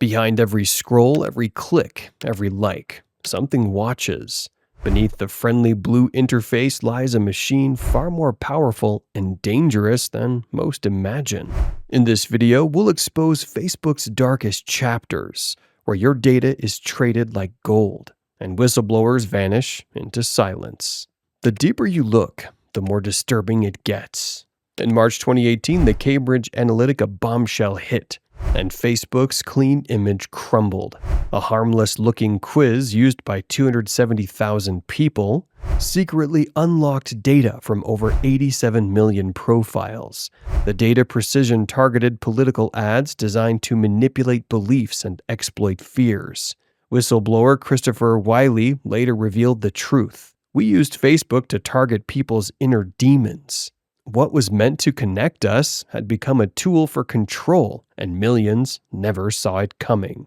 Behind every scroll, every click, every like, something watches. Beneath the friendly blue interface lies a machine far more powerful and dangerous than most imagine. In this video, we'll expose Facebook's darkest chapters, where your data is traded like gold, and whistleblowers vanish into silence. The deeper you look, the more disturbing it gets. In March 2018, the Cambridge Analytica bombshell hit, and Facebook's clean image crumbled. A harmless-looking quiz used by 270,000 people secretly unlocked data from over 87 million profiles. The data precision targeted political ads designed to manipulate beliefs and exploit fears. Whistleblower Christopher Wiley later revealed the truth. We used Facebook to target people's inner demons. What was meant to connect us had become a tool for control, and millions never saw it coming.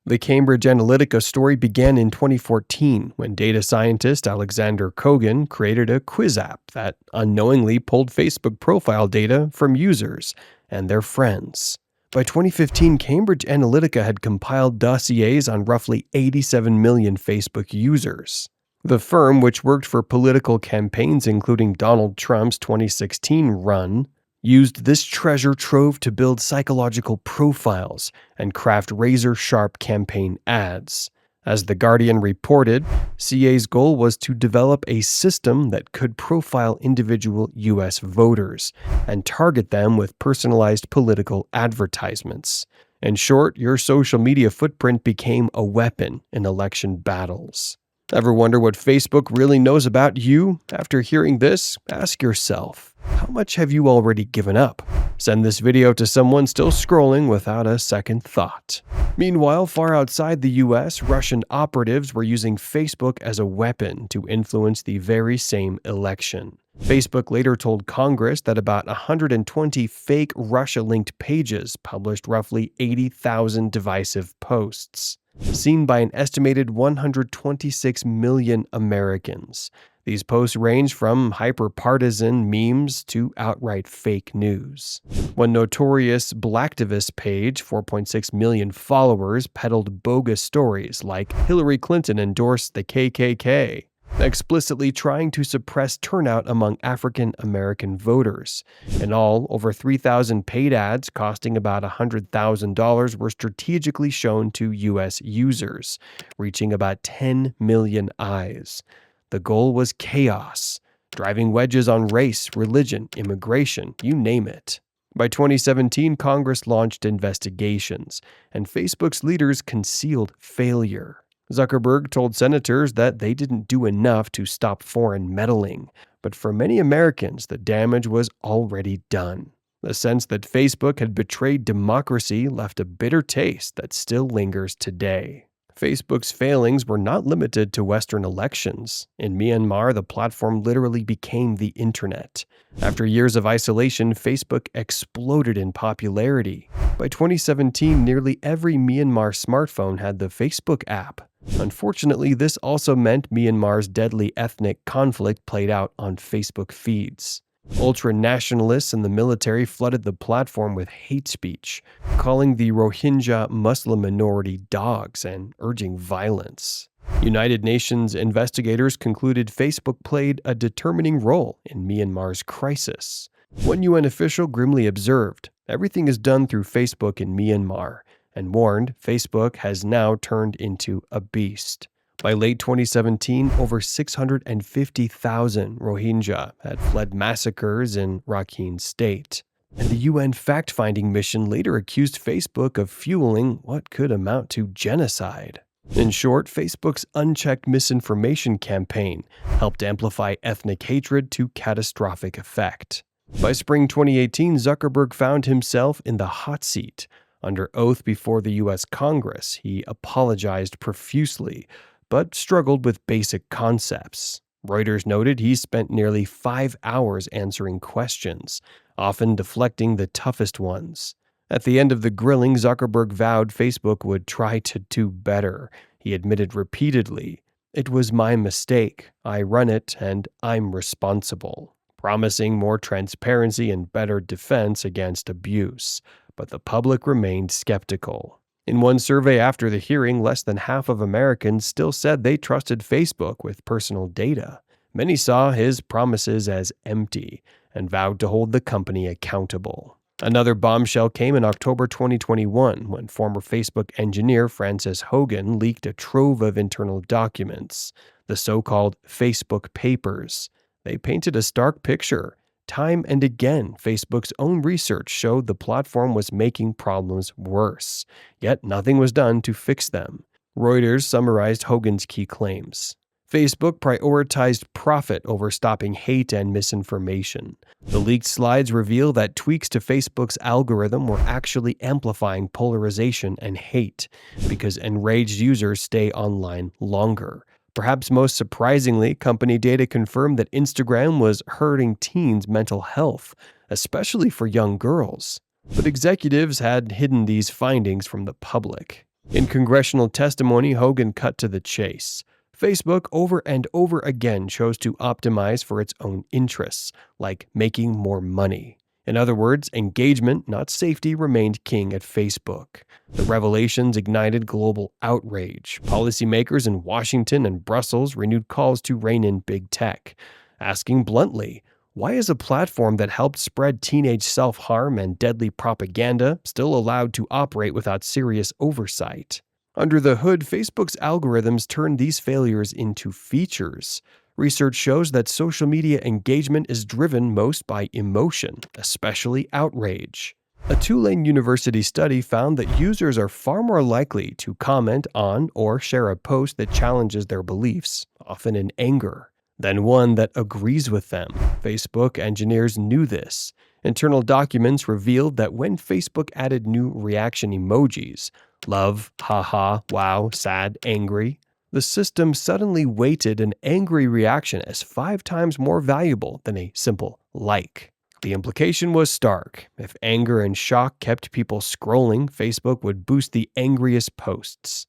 The Cambridge Analytica story began in 2014 when data scientist Alexander Kogan created a quiz app that unknowingly pulled Facebook profile data from users and their friends. By 2015, Cambridge Analytica had compiled dossiers on roughly 87 million Facebook users. The firm, which worked for political campaigns including Donald Trump's 2016 run, used this treasure trove to build psychological profiles and craft razor-sharp campaign ads. As The Guardian reported, CA's goal was to develop a system that could profile individual U.S. voters and target them with personalized political advertisements. In short, your social media footprint became a weapon in election battles. Ever wonder what Facebook really knows about you? After hearing this, ask yourself, how much have you already given up? Send this video to someone still scrolling without a second thought. Meanwhile, far outside the US, Russian operatives were using Facebook as a weapon to influence the very same election. Facebook later told Congress that about 120 fake Russia-linked pages published roughly 80,000 divisive posts, seen by an estimated 126 million Americans. These posts range from hyper-partisan memes to outright fake news. One notorious Blacktivist page, 4.6 million followers, peddled bogus stories like Hillary Clinton endorsed the KKK, explicitly trying to suppress turnout among African American voters. In all, over 3,000 paid ads costing about $100,000 were strategically shown to U.S. users, reaching about 10 million eyes. The goal was chaos, driving wedges on race, religion, immigration, you name it. By 2017, Congress launched investigations, and Facebook's leaders concealed failure. Zuckerberg told senators that they didn't do enough to stop foreign meddling, but for many Americans, the damage was already done. The sense that Facebook had betrayed democracy left a bitter taste that still lingers today. Facebook's failings were not limited to Western elections. In Myanmar, the platform literally became the internet. After years of isolation, Facebook exploded in popularity. By 2017, nearly every Myanmar smartphone had the Facebook app. Unfortunately, this also meant Myanmar's deadly ethnic conflict played out on Facebook feeds. Ultra-nationalists and the military flooded the platform with hate speech, calling the Rohingya Muslim minority dogs and urging violence. United Nations investigators concluded Facebook played a determining role in Myanmar's crisis. One UN official grimly observed, "Everything is done through Facebook in Myanmar," and warned Facebook has now turned into a beast. By late 2017, over 650,000 Rohingya had fled massacres in Rakhine State. And the UN fact-finding mission later accused Facebook of fueling what could amount to genocide. In short, Facebook's unchecked misinformation campaign helped amplify ethnic hatred to catastrophic effect. By spring 2018, Zuckerberg found himself in the hot seat. Under oath before the U.S. Congress, he apologized profusely, but struggled with basic concepts. Reuters noted he spent nearly 5 hours answering questions, often deflecting the toughest ones. At the end of the grilling, Zuckerberg vowed Facebook would try to do better. He admitted repeatedly, "It was my mistake. I run it and I'm responsible," promising more transparency and better defense against abuse. But the public remained skeptical. In one survey after the hearing, less than half of Americans still said they trusted Facebook with personal data. Many saw his promises as empty and vowed to hold the company accountable. Another bombshell came in October 2021 when former Facebook engineer Frances Hogan leaked a trove of internal documents, the so-called Facebook Papers. They painted a stark picture. Time and again, Facebook's own research showed the platform was making problems worse, yet nothing was done to fix them. Reuters summarized Hogan's key claims. Facebook prioritized profit over stopping hate and misinformation. The leaked slides reveal that tweaks to Facebook's algorithm were actually amplifying polarization and hate because enraged users stay online longer. Perhaps most surprisingly, company data confirmed that Instagram was hurting teens' mental health, especially for young girls. But executives had hidden these findings from the public. In congressional testimony, Hogan cut to the chase. Facebook over and over again chose to optimize for its own interests, like making more money. In other words, engagement, not safety, remained king at Facebook. The revelations ignited global outrage. Policymakers in Washington and Brussels renewed calls to rein in big tech, asking bluntly, why is a platform that helped spread teenage self-harm and deadly propaganda still allowed to operate without serious oversight? Under the hood, Facebook's algorithms turned these failures into features. Research shows that social media engagement is driven most by emotion, especially outrage. A Tulane University study found that users are far more likely to comment on or share a post that challenges their beliefs, often in anger, than one that agrees with them. Facebook engineers knew this. Internal documents revealed that when Facebook added new reaction emojis, love, haha, wow, sad, angry, the system suddenly weighted an angry reaction as 5 times more valuable than a simple like. The implication was stark. If anger and shock kept people scrolling, Facebook would boost the angriest posts.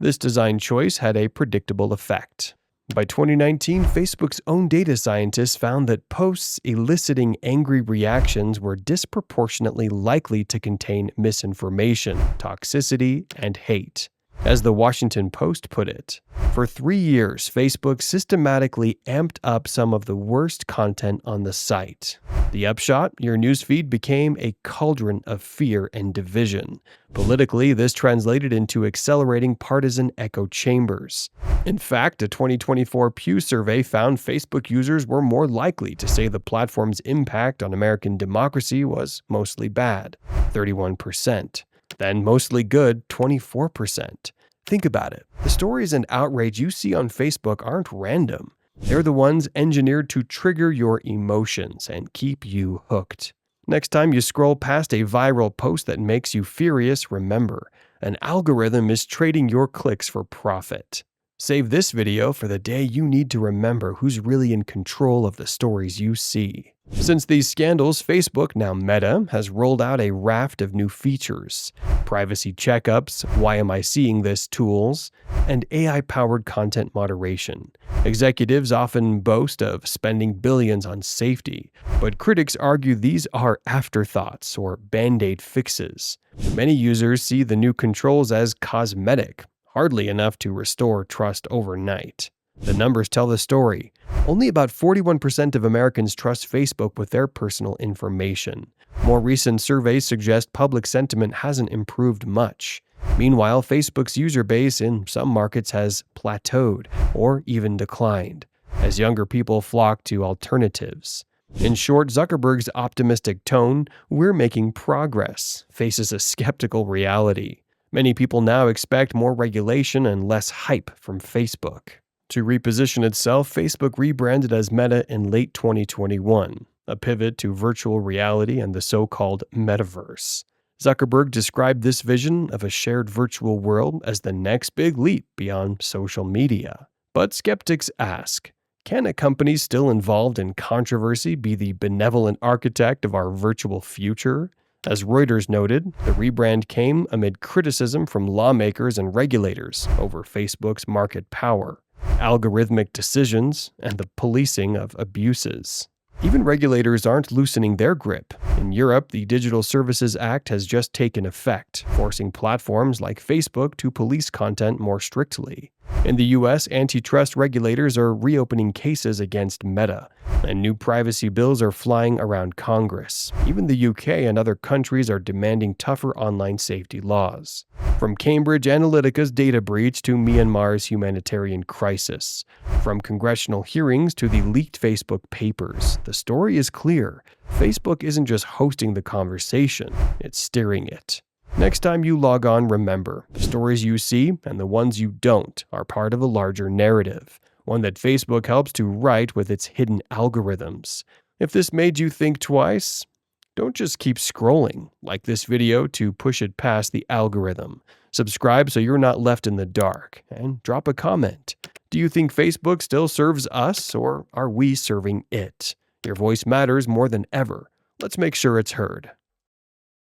This design choice had a predictable effect. By 2019, Facebook's own data scientists found that posts eliciting angry reactions were disproportionately likely to contain misinformation, toxicity, and hate. As the Washington Post put it, for 3 years, Facebook systematically amped up some of the worst content on the site. The upshot, your newsfeed became a cauldron of fear and division. Politically, this translated into accelerating partisan echo chambers. In fact, a 2024 Pew survey found Facebook users were more likely to say the platform's impact on American democracy was mostly bad, 31%. Then mostly good, 24%. Think about it. The stories and outrage you see on Facebook aren't random. They're the ones engineered to trigger your emotions and keep you hooked. Next time you scroll past a viral post that makes you furious, remember, an algorithm is trading your clicks for profit. Save this video for the day you need to remember who's really in control of the stories you see. Since these scandals, Facebook, now Meta, has rolled out a raft of new features. Privacy checkups, why am I seeing this tools, and AI-powered content moderation. Executives often boast of spending billions on safety, but critics argue these are afterthoughts or band-aid fixes. Many users see the new controls as cosmetic, hardly enough to restore trust overnight. The numbers tell the story. Only about 41% of Americans trust Facebook with their personal information. More recent surveys suggest public sentiment hasn't improved much. Meanwhile, Facebook's user base in some markets has plateaued or even declined, as younger people flock to alternatives. In short, Zuckerberg's optimistic tone, "we're making progress," faces a skeptical reality. Many people now expect more regulation and less hype from Facebook. To reposition itself, Facebook rebranded as Meta in late 2021, a pivot to virtual reality and the so-called Metaverse. Zuckerberg described this vision of a shared virtual world as the next big leap beyond social media. But skeptics ask, can a company still involved in controversy be the benevolent architect of our virtual future? As Reuters noted, the rebrand came amid criticism from lawmakers and regulators over Facebook's market power. algorithmic decisions, and the policing of abuses. Even regulators aren't loosening their grip. In Europe, the Digital Services Act has just taken effect, forcing platforms like Facebook to police content more strictly. In the US, antitrust regulators are reopening cases against Meta, and new privacy bills are flying around Congress. Even the UK and other countries are demanding tougher online safety laws. From Cambridge Analytica's data breach to Myanmar's humanitarian crisis. From congressional hearings to the leaked Facebook papers, the story is clear. Facebook isn't just hosting the conversation, it's steering it. Next time you log on, remember, the stories you see and the ones you don't are part of a larger narrative, one that Facebook helps to write with its hidden algorithms. If this made you think twice, don't just keep scrolling. Like this video to push it past the algorithm. Subscribe so you're not left in the dark, and drop a comment. Do you think Facebook still serves us, or are we serving it? Your voice matters more than ever. Let's make sure it's heard.